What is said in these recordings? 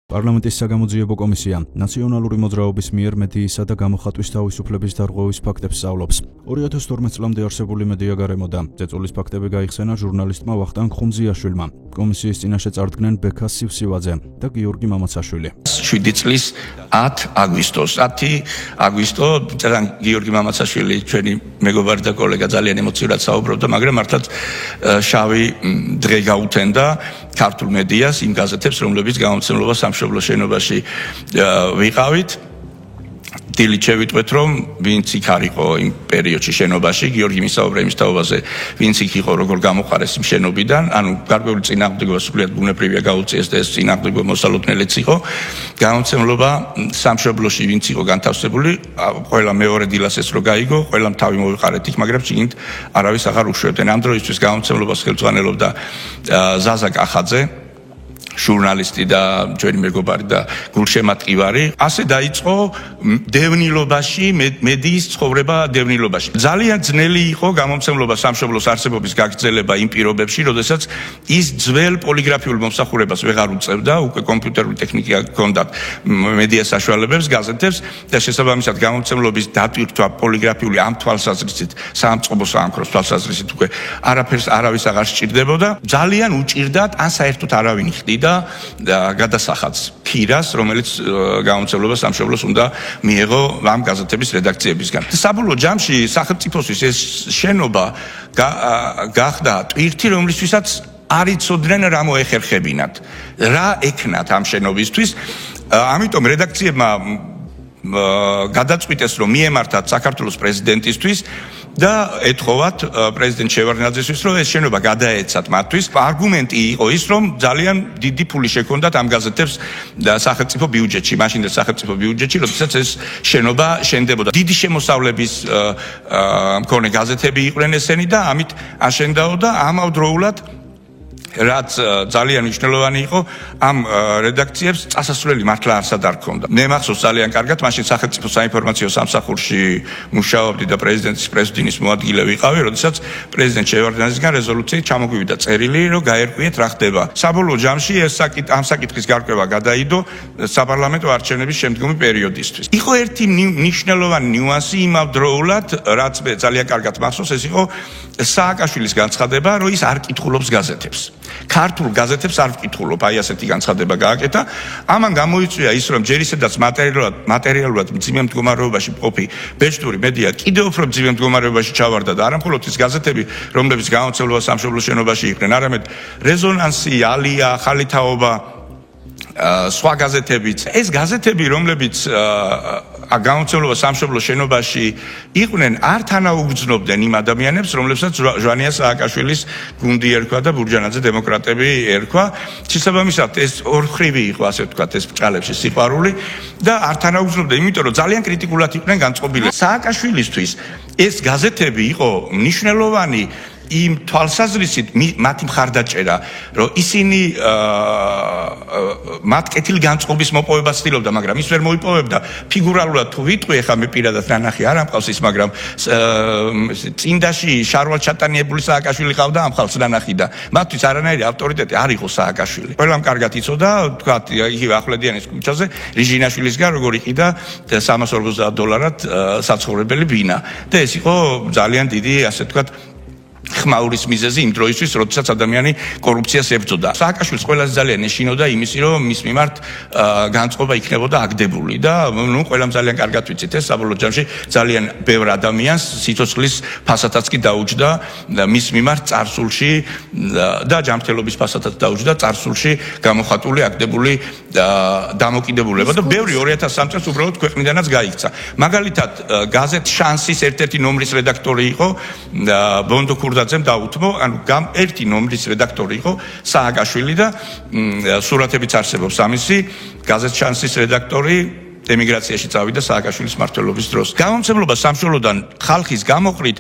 პარლამენტის საგამოძიებო კომისია ნაციონალური მოძრაობის მიერ მედიისა და გამოხატვის თავისუფლების დარღვევის ფაქტებს სწავლობს. 2012 წლამდე არსებული მედიაგარემო და წეწულის ფაქტები გაიხსენა ჟურნალისტმა ვახტანგ ხუმძიაშვილმა. კომისიის წინაშე წარდგნენ ბექა სივსივაძე და გიორგი მამაცაშვილი. 7 წლის 10 აგვისტოს, 10 აგვისტო გიორგი მამაცაშვილი ჩვენი მეგობარი და კოლეგა ძალიან ემოციურად საუბრობდა, მაგრამ მართლაც შავი დღე გაუთენდა ქართულ მედიას იმ გაზეთებს, რომლებიც გამომცემლობა სამშობლო შენობაში ვიყავით. დილით შევიტყვეთ, რომ ვინც იქ არისო იმ პერიოდში შენობაში, გიორგი მისაუბრა იმის თაობაზე, ვინც იქ იყო, როგორ გამოყარეს იმ შენობიდან, ანუ გარკვეული წინააღმდეგობა სრულიად ბუნებრივია გაუწიეს და ეს წინააღმდეგობა მოსალოდნელიც იყო. გამომცემლობა სამშობლოში ვინც იყო განთავსებული, ყველა მეორე დილას ეს რო გაიგო, ყველამ თავი მოვიყარეთ იქ, მაგრამ შიგნით არავის აღარ უშვებდნენ. ამ დროისთვის გამომცემლობას ხელმძღვანელობდა ზაზა კახაძე, ჟურნალისტი და ჩვენი მეგობარი და გულშემატკივარი. ასე დაიწყო დევნილობაში, მედიის ცხოვრება დევნილობაში. ძალიან ძნელი იყო გამომცემლობა სამშობლოს არსებობის გაგრძელება იმ პირობებში, როდესაც ის ძველ პოლიგრაფიულ მომსახურებას ვეღარ უწევდა, უკვე კომპიუტერული ტექნიკა ჰქონდათ მედია საშუალებებს, გაზეთებს და შესაბამისად გამომცემლობის დატვირთვა პოლიგრაფიული ამ თვალსაზრისით, საამწყობო საამქროს თვალსაზრისით უკვე არავის აღარ სჭირდებოდა. ძალიან უჭირდათ, ან საერთოდ არავინ ხდიდა გადასახადს ფირას, რომელიც გამომცემლობა სამშობლოს უნდა მიეღო ამ გაზეთების რედაქციებისგან. საბოლოო ჯამში სახელმწიფოსთვის ეს შენობა გახდა ტვირთი, რომლისთვისაც არ იცოდნენ რა მოეხერხებინათ, რა ექნათ ამ შენობისთვის. ამიტომ რედაქციებმა გადაწყვიტეს, რომ მიემართათ საქართველოს პრეზიდენტისთვის და ეთხოვათ პრეზიდენტ შევარდნაძესთვის, რომ ეს შენობა გადაეცათ მათთვის. არგუმენტი იყო ის, რომ ძალიან დიდი ფული შექონდათ ამ გაზეთებს სახელმწიფო ბიუჯეტში, მაშინდელ სახელმწიფო ბიუჯეტში, როდესაც ეს შენობა შენდებოდა. დიდი შემოსავლების მქონე გაზეთები იყვნენ ესენი და ამით აშენდაო და ამავდროულად რაც ძალიან მნიშვნელოვანი იყო, ამ რედაქციებს წასასვლელი მართლა არსად არ ჰქონდა. მე მახსოვს ძალიან კარგად, მაშინ სახელმწიფო საინფორმაციო სამსახურში მუშაობდი და პრეზიდენტის პრესვდინის მოადგილე ვიყავი, როდესაც პრეზიდენტ შევარდნაძისგან რეზოლუციით ჩამოგვივიდა წერილი, რომ გაერკვიეთ რა ხდება. საბოლოო ჯამში ამ საკითხის გარკვევა გადაიდო საპარლამენტო არჩევნების შემდგომი პერიოდისთვის. იყო ერთი მნიშვნელოვანი ნიუანსი იმავდროულად, რაც მე ძალიან კარგად მახსოვს, ეს იყო სააკაშვილის განცხადება, რომ ის არ კითხულობს გაზეთებს. ქართულ გაზეთებს არ ვკითხულობ, აი ასეთი განცხადება გააკეთა. ამან გამოიწვია ის, რომ ჯერ ისედაც მატერიალურად მძიმე მდგომარეობაში მყოფი ბეჭდური მედია კიდევ უფრო მძიმე მდგომარეობაში ჩავარდა და არამხოლოდ ის გაზეთები, რომლებიც გამომცემლობა სამშობლოს შენობაში იყვნენ, არამედ რეზონანსი, ალია, ხალითაობა, სხვა გაზეთებიც. ეს გაზეთები, რომლებიც გამომცემლობა სამშობლოს შენობაში იყვნენ, არ თანაუგრძნობდნენ იმ ადამიანებს, რომლებსაც ჟვანია სააკაშვილის გუნდი ერქვა და ბურჯანაძე დემოკრატები ერქვა. შესაბამისად, ეს ორმხრივი იყო, ასე ვთქვათ, ეს ბჭყალებში სიყვარული და არ თანაუგრძნობდნენ, იმიტომ რომ ძალიან კრიტიკულად იყვნენ განწყობილები. სააკაშვილისთვის ეს გაზეთები იყო მნიშვნელოვანი იმ თვალსაზრისით მათი მხარდაჭერა, რომ ისინი მათ კეთილი განწყობის მოპოვებას ცდილობდა, მაგრამ ის ვერ მოიპოვებდა. ფიგურალურად თუ ვიტყვი, ახლა მე პირადად ნანახი არ ამყავს ის, მაგრამ წინდაში შარვალ ჩატანიებული სააკაშვილი ყავდა ამ ხალხს ნანახი და მათთვის არანაირი ავტორიტეტი არ იყო სააკაშვილი. ყველამ კარგად იცოდა, თქვათ, იგივე ახვლედიანის ქუჩაზე რიჟინაშვილისგან როგორ იყიდა $350 საცხოვრებელი ბინა და ეს იყო ძალიან დიდი, ასე ვთქვათ, ხმაურის მიზეზი იმ დროისთვის, როდესაც ადამიანი კორუფციას ებრძოდა. სააკაშვილს ყველაზე ძალიან ეშინოდა იმისი, რომ მის მიმართ განწყობა იქნებოდა აგდებული და ნუ ყველამ ძალიან კარგად ვიცით, ეს საბოლოო ჯამში ძალიან ბევრ ადამიანს სიცოცხლის ფასადაც კი დაუჯდა მის მიმართ წარსულში და ჯანმრთელობის ფასადაც დაუჯდა წარსულში გამოხატული აგდებული დამოკიდებულება და ბევრი 2003 წელს უბრალოდ ქვეყნიდანაც გაიქცა. მაგალითად, გაზეთ შანსის ერთ-ერთი ნომრის რედაქტორი იყო ბონდო კურდაძემ დაუთმო, ანუ ერთი ნომრის რედაქტორი იყო სააკაშვილი და სურათებიც არსებობს ამისი, გაზეთ შანსის რედაქტორი ემიგრაციაში წავიდა სააკაშვილის მმართველობის დროს. გამომცემლობა სამშობლოდან ხალხის გამოყრით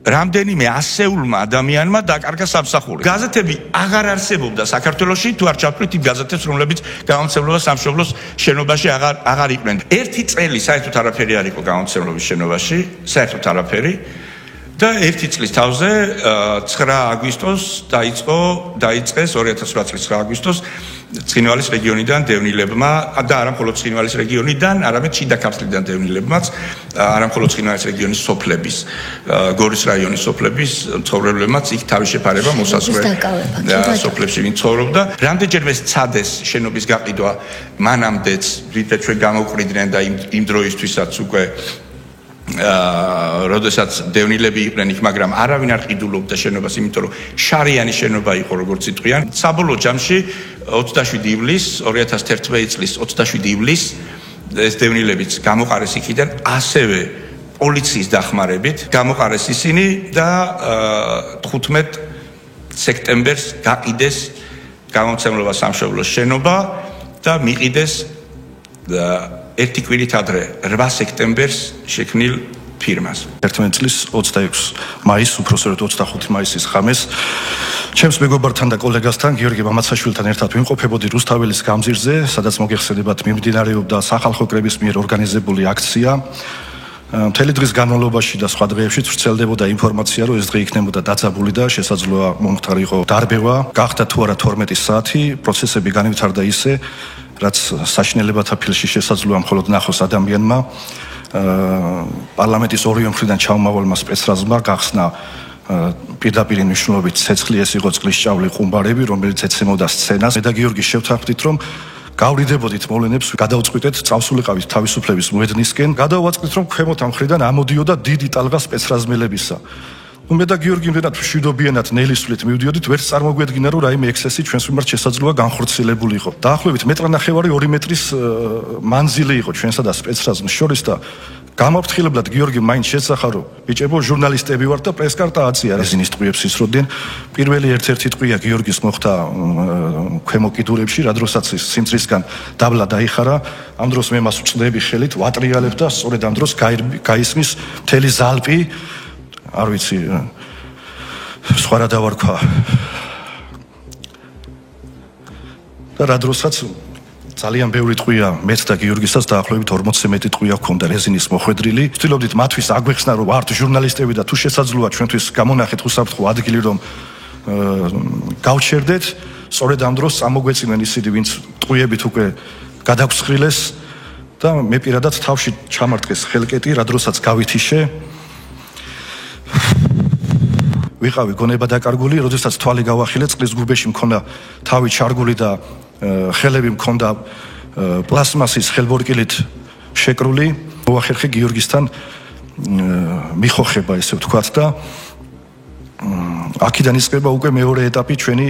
რამდენიმე ასეულმა ადამიანმა დაკარგა სამსახური. გაზეთები აღარ არსებობდა საქართველოში, თუ არ ჩავთვლით იმ გაზეთებს, რომლებიც გამომცემლობა სამშობლოს შენობაში აღარ იყვნენ. ერთი წელი საერთოდ არაფერი არ იყო გამომცემლობის შენობაში, საერთოდ არაფერი. და ერთი წლის თავზე 9 აგვისტოს დაიწყეს 2008 წლის 9 აგვისტოს ცხინვალის რეგიონიდან დევნილებმა და არა მხოლოდ ცხინვალის რეგიონიდან, არამედ შიდა ქართლიდან დევნილებმაც, არა მხოლოდ ცხინვალის რეგიონის სოფლების, გორის რაიონის სოფლების მცხოვრებლებმაც იქ თავის შეფარება მოსასწრე სოფლებში ვინ ცხოვრობდა. რამდენჯერმე სცადეს შენობის გაყიდვა, მანამდეც რითაც ჩვენ გამოვყრიდნენ და იმ დროისთვისაც უკვე როდესაც დევნილები იყვნენ იქ, მაგრამ არავინ არ ყიდულობდა შენობას, იმიტომ რომ შარიანი შენობა იყო, როგორც იტყვიან. საბოლოო ჯამში 27 ივლისს 2011 წლის 27 ივლისს ეს დევნილებიც გამოყარეს იქიდან, ასევე პოლიციის დახმარებით გამოყარეს ისინი და 15 სექტემბერს გაყიდეს გამომცემლობა სამშობლოს შენობა და მიყიდეს ერთი კვირით ადრე 8 სექტემბერს შექმნილ ფირმას. 11 წლის 26 მაისს, უпроსორეთ 25 მაისის ღამეს, ჩემს მეგობართან და კოლეგასთან, გიორგი მამაცაშვილთან ერთად ვიმყოფებოდი რუსთაველის გამზირზე, სადაც მოგეხსენებათ მიმდინარეობდა სახალხო კრების მიერ ორგანიზებული აქცია. მთელი დღის განმავლობაში და სხვა დღეებში ვრცელდებოდა ინფორმაცია, რომ ეს დღე იქნებოდა დაძაბული და შესაძლოა მომხდარიყო დარბევა. გახდა თუ არა 12 საათი, პროცესები განვითარდა ისე, რაც საშინელებათა ფილში შესაძლოა მხოლოდ ნახოს ადამიანმა. პარლამენტის ორივე მხრიდან ჩამომავალმა სპეცრაზმა გახსნა პირდაპირ მნიშვნელობით ცეცხლი, ეს იყო წყლის ჭავლი ყუმბარები, რომელიც ეცემოდა სცენას. მე და გიორგი შევთანხმდით, რომ გავრიდებოდით მოვლენებს, გადავწყვიტეთ, წავსულიყავით თავისუფლების მოედნისკენ, გადავაწყდით, რომ ქვემოთ ამ მხრიდან ამოდიოდა დიდი ტალღა სპეცრაზმელებისა. მე და გიორგი იმდენად მშვიდობიანად ნელისვლით მივდიოდით, ვერც წარმოგვედგინა, რომ რაიმე ექსესი ჩვენს მიმართ შესაძლოა განხორციელებული იყო. დაახლოებით მეტრნახევარი 2 მეტრის მანძილი იყო ჩვენსა და სპეცრაზმს შორის და გამაფრთხილებლად გიორგი მაინც შეცახა, რომ ბიჭებო, ჟურნალისტები ვართ და პრესკარტა აწია. რეზინის ტყვიებს ისროდნენ. პირველი ერთ-ერთი ტყვია გიორგის მოხდა ქვემო კიდურებში, რა დროსაც სიმწრისგან დაბლა დაიხარა. ამ დროს მე მას ვწდები ხელით, ვატრიალებ და სწორედ ამ დროს გაისმის მთელი ზალპი. არ ვიცი, სხვა რა დავარქვა. და რა დროსაც ძალიან ბევრი ტყვია მეც და გიორგისაც დაახლოებით 40-ზე მეტი ტყვია ჰქონდა რეზინის მოხვედრილი. ვცდილობდით მათთვის აგვეხსნა, რომ ვართ ჟურნალისტები და თუ შესაძლოა ჩვენთვის გამონახეთ უსაფრთხო ადგილი, რომ გავჩერდეთ. სწორედ ამ დროს წამოგვეწინენ ისინი, ვინც ტყვიებით უკვე გადაგვსხრილეს და მე პირადად თავში ჩამარტყეს ხელკეტი, რა დროსაც გავითიშე. ვიყავი გონება დაკარგული, როდესაც თვალი გავახილე, წყლის გუბეში მქონდა თავი ჩარგული და ხელები მქონდა პლასმასის ხელბორკილით შეკრული. მოახერხე გიორგისთან მიხოხება, ესე ვთქვათ და აქედან იწყება უკვე მეორე ეტაპი ჩვენი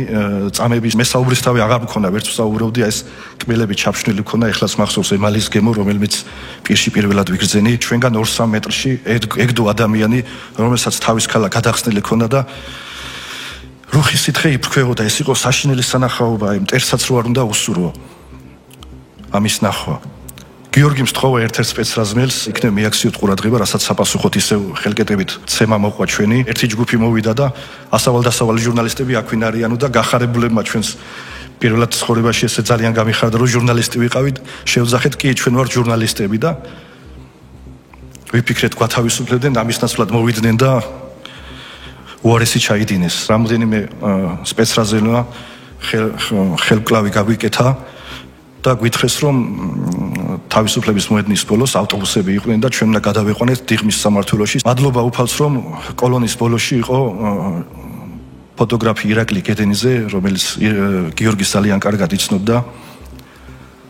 წამების. მე საუბრისთავი აღარ მქონდა, ვერც ვსაუბრობდი, ეს კბილები ჩაფშნილი მქონდა, ეხლაც მახსოვს ემალის გემო, რომელმიც პირში პირველად ვიგრძენი. ჩვენგან 2-3 მეტრში ეგდო ადამიანი, რომელსაც თავის ქალა გადახსნილი ქონდა და რუხის სითხე იფრქვეოდა. ეს იყო საშინელი სანახაობა, იმ მტერსაც რო არ უნდა უსურო ამის ნახვა. გიორგიმ სთხოვა ერთ-ერთ სპეცრაზმელს, იქნებ მიაქციოთ ყურადღება, რასაც საპასუხოდ ისევ ხელკეტებით ცემა მოყვა ჩვენი. ერთი ჯგუფი მოვიდა და ასავალ-დასავალი ჟურნალისტები აქვინ არიანო და გახარებულებმა ჩვენს პირველად ცხოვრებაში ესე ძალიან გამიხარდა, რომ ჟურნალისტი ვიყავით, შევძახეთ, კი, ჩვენ ვართ ჟურნალისტები და ვიფიქრეთ, გვათავისუფლებდნენ, ამის ნაცვლად მოვიდნენ და უარესი ჩაიდინეს. რამოდენიმე სპეცრაზმელმა ხელკლავი გაგვიკეთა და გვითხრეს, რომ თავისუფლების მოედნის ბოლოს ავტობუსები იყვნენ და ჩვენ უნდა გადავეყვანეთ დიღმის სამმართველოში. მადლობა უფალს, რომ კოლონის ბოლოში იყო ფოტოგრაფი ირაკლი გედენიძე, რომელიც გიორგის ძალიან კარგად იცნობდა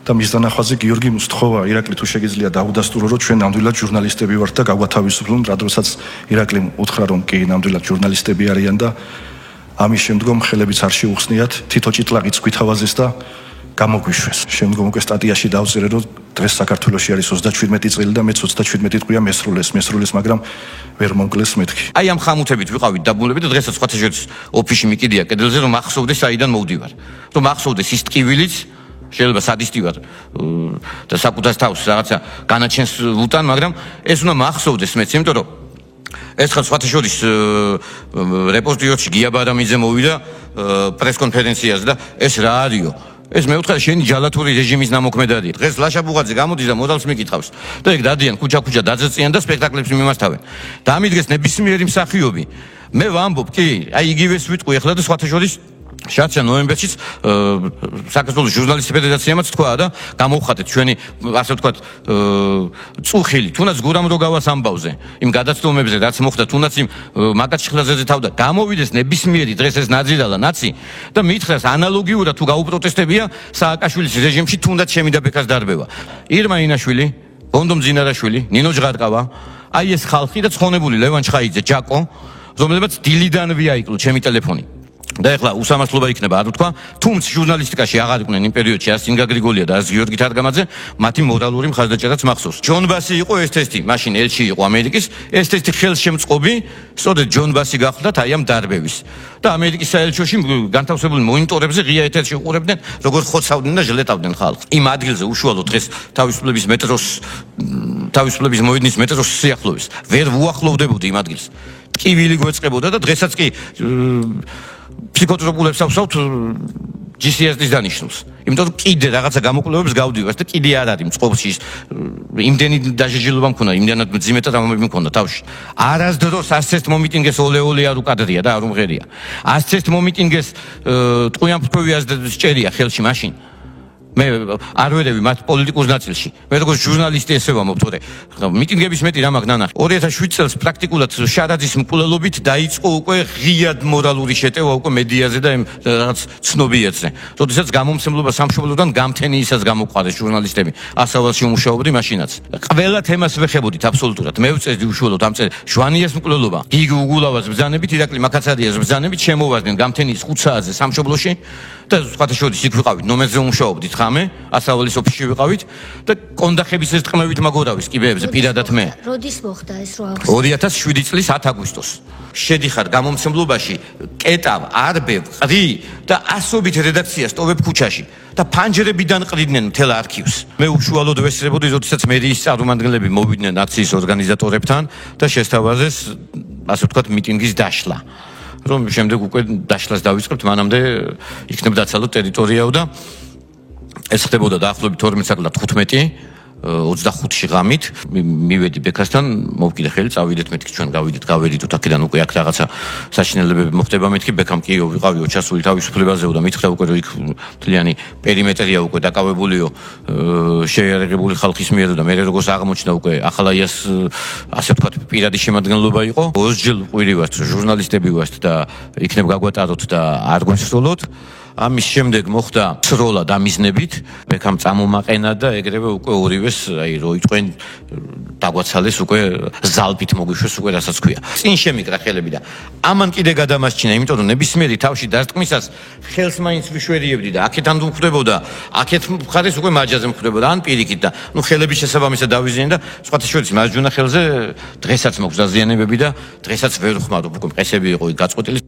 და მის დანახვაზე გიორგი მოსთხოვა, ირაკლი თუ შეგიძლია დაუდასტურო, რომ ჩვენ ნამდვილად ჟურნალისტები ვართ და გავათავისუფლონ. რა დროსაც ირაკლიმ უთხრა, რომ კი, ნამდვილად ჟურნალისტები არიან და ამის შემდგომ ხელებიც არ შეუხსნიათ, თითო ჭიტლაღიც გვითავაზეს და გამოგვიშვეს. შემდგომ უკვე სტატიაში დავწერე, რომ დღეს საქართველოში არის 37 წელი და მეც 37 ტყვია მესრულეს, მაგრამ ვერ მომკლეს მეთქი. აი ამ ხამუთებით ვიყავით დაბუნებები და დღესაც სხვათა შორის ოფისში მიკიდია კედელზე, რომ ახსოვდეს საიდან მოვდივარ. რომ ახსოვდეს ის ტკივილიც, შეიძლება სადისტი ვარ და საკუთარ თავს რაღაცა განაჩენს ვუტან, მაგრამ ეს უნდა მახსოვდეს მეც, იმიტომ რომ ეს ხარ სხვათა შორის რეპორტიორში გია ბარამიძე მოვიდა პრესკონფერენციაზე და ეს რა არისო? ეს მე ვთქვა შენი ჯალათური რეჟიმის ნამოქმედარია. დღეს ლაშა ბუღაძე გამოდის და მოდალს მიკითხავს. და ეგ დადიან ქუჩა-ქუჩა დაძეწიან და სპექტაკლებს მიმართავენ. დამიდგეს ნებისმიერი მსახიობი. მე ვამბობ, კი, აი იგივეს ვიტყვი ახლა და სხვათა შორის შარშა ნოემბერშიც საქართველოს ჟურნალისტთა ფედერაციამაც თქვა და გამოვხატეთ ჩვენი ასე ვთქვათ წუხილი თუნდაც გურამ რო გავას ამბავზე იმ გადაცდომებზე რაც მოხდა თუნდაც იმ მაკაჩხლაძეზე თავდა გამოვიდეს ნებისმიერი დღეს ეს ნაძირალა ნაცი და მითხრას ანალოგიურად თუ გაუპროტესტებია სააკაშვილის რეჟიმში თუნდაც შემიდა ბექას დარბევა ირმა ინაშვილი ბონდო მძინარაშვილი ნინო ჟღარტყავა აი ეს ხალხი და ცხონებული ლევან ჩხაიძე ჯაკო რომლებიც დილიდანვე აიკლო ჩემი ტელეფონი და ეხლა უსამართლობა იქნება არ ვთქვა თუმცა ჟურნალისტიკაში აღარ იყვნენ იმ პერიოდში ას ინგა გრიგოლია და ას გიორგი თარგამაძე მათი მორალური მხარდაჭერაც მახსოვს ჯონ ბასი იყო ეს ტესტი მაშინ ელჩი იყო ამერიკის ეს ტესტი ხელშემწყობი სწორედ ჯონ ბასი გახლდათ აი ამ დარბევის და ამერიკის საელჩოში განთავსებული მონიტორებზე ღია ეთერში უყურებდნენ როგორ ხოცავდნენ და ჟლეტავდნენ ხალხს იმ ადგილზე უშუალოდ დღეს თავისუფლების მოედნის მეტროს სიახლოვეს ვერ უახლოვდებოდი იმ ადგილს ტკივილი გვეწყებოდა და დღესაც კი ფსიქოტროპულებს ავსავთ GCS-ის დანიშნულს. იმიტომ რომ კიდე რაღაცა გამოკვლევებს გავდივართ და კიდე არ არის მწყობში იმდენი დაჟეჟილობა მქონდა, იმდენად მძიმეთა დამამები მქონდა თავში. არასდროს ასეთ მომიტინგეს ოლე არ უკადრია და არ უმღერია. ასეთ მომიტინგეს ტყუიან ფქვევიას სჭერია ხელში მაშინ. მე არ ვერევი მათ პოლიტიკურ ნაწილში. მე როგორც ჟურნალისტი ესე ვამბობ, თორე მიტინგების მეტი რა მაგ ნანახი. 2007 წელს პრაქტიკულად შარაძის მკვლელობით დაიწყო უკვე ღიად მორალური შეტევა უკვე მედიაზე და რაღაც ცნობიერზე. როდესაც გამომცემლობა სამშობლოდან გამთენიისას გამოყვარეს ჟურნალისტები. ასავალში უმუშაობდი მაშინაც. ყველა თემას ვეხებოდით აბსოლუტურად. მე ვწერდი უშუალოდ ამ წელს ჟვანიას მკვლელობა. გიგ უგულავას ბრძანებით, ირაკლი მაკაცარიას ბრძანებით შემოვარდნენ გამთენიის 5 საათზე სამშობლოში და სხვათა შორის იქ ვიყავით, ნომერზე უმუშაობდით ხამე, ასავალის ოფისში ვიყავით და კონდახების ეს ტყმევით მაგორავის კიბეებზე პირადად მე. როდის მოხდა ეს რა აქვს? 2007 წლის 10 აგვისტოს. შედიხარ გამომცემლობაში, კეტავ, არბევ, ყრი და ასობით რედაქციას ტოვებ ქუჩაში და ფანჯრებიდან ყრიდნენ მთელ არქივს. მე უშუალოდ ვესწრებოდი, როდესაც მერიის წარმომადგენლები მოვიდნენ აქციის ორგანიზატორებთან და შესთავაზეს, ასე ვთქვათ, მიტინგის დაშლა. რომ შემდეგ უკვე დაშლას დავიწყებთ, მანამდე იქნება დაცალო ტერიტორიაო და ეს ხდებოდა დაახლოებით 12 საკლად 15 25-ში ღამით მივედი ბექასთან, მოვკიდე ხელი, წავიდეთ მეთქი ჩვენ გავედით აქედან უკვე აქ რაღაცა საშინელებები მოხდება მეთქი, ბექამ კი ვიყავიო ჩასული თავისუფლებაზეო და მითხრა უკვე რომ იქ მთლიანი პერიმეტრია უკვე დაკავებულიო შეიარაღებული ხალხის მიერ და მე როგორც აღმოჩნდა უკვე ახალაიას ასე ვთქვათ პირადი შემადგენლობა იყო. ორჯერ ყვირივართ, ჟურნალისტები ვართ და იქნებ გაგვატაროთ და არ გვესროლოთ. ამის შემდეგ მოხდა სროლა დამიზნებით, ბექამ წამომაყენა და ეგრევე უკვე ორივეს, აი რო იყვენ დაგვაცალეს უკვე ზალბით მოგვიშვეს უკვე რასაც ქვია. წინ შემიკრა ხელები და ამან კიდე გადამასჩინა, იმიტომ რომ ნებისმიერი თავში დასტყმისას ხელს მაინც ვიშვერიებდი და აქედან ვმხვდებოდა, აქეთ მხარეს უკვე მაჯაზე მხვდებოდა, ან პირიქით და ნუ ხელების შესაბამისად დავიზიანე და სხვათა შორის მარჯვენა ხელზე დღესაც მაქვს დაზიანებები და დღესაც ვერ ვხმარობ, უკვე მყესები იყო იქ გაწყვეტილი.